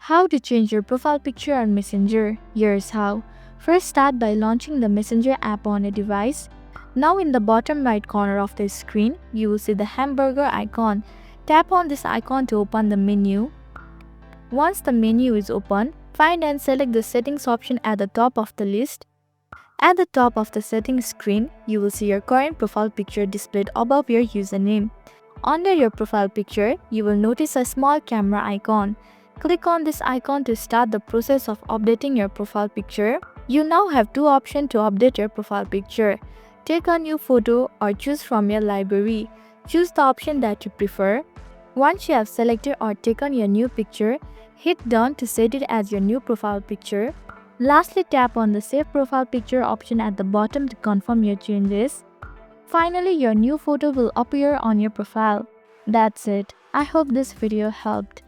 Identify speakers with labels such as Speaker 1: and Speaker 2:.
Speaker 1: How to change your profile picture on Messenger. Here's how. First, start by launching the Messenger app on a device. Now in the bottom right corner of the screen, you will see the hamburger icon. Tap on this icon to open the menu. Once the menu is open, find and select the settings option at the top of the list. At the top of the settings screen, you will see your current profile picture displayed above your username. Under your profile picture, you will notice a small camera icon. Click on this icon to start the process of updating your profile picture. You now have two options to update your profile picture. Take a new photo or choose from your library. Choose the option that you prefer. Once you have selected or taken your new picture, hit done to set it as your new profile picture. Lastly, tap on the Save Profile Picture option at the bottom to confirm your changes. Finally, your new photo will appear on your profile. That's it. I hope this video helped.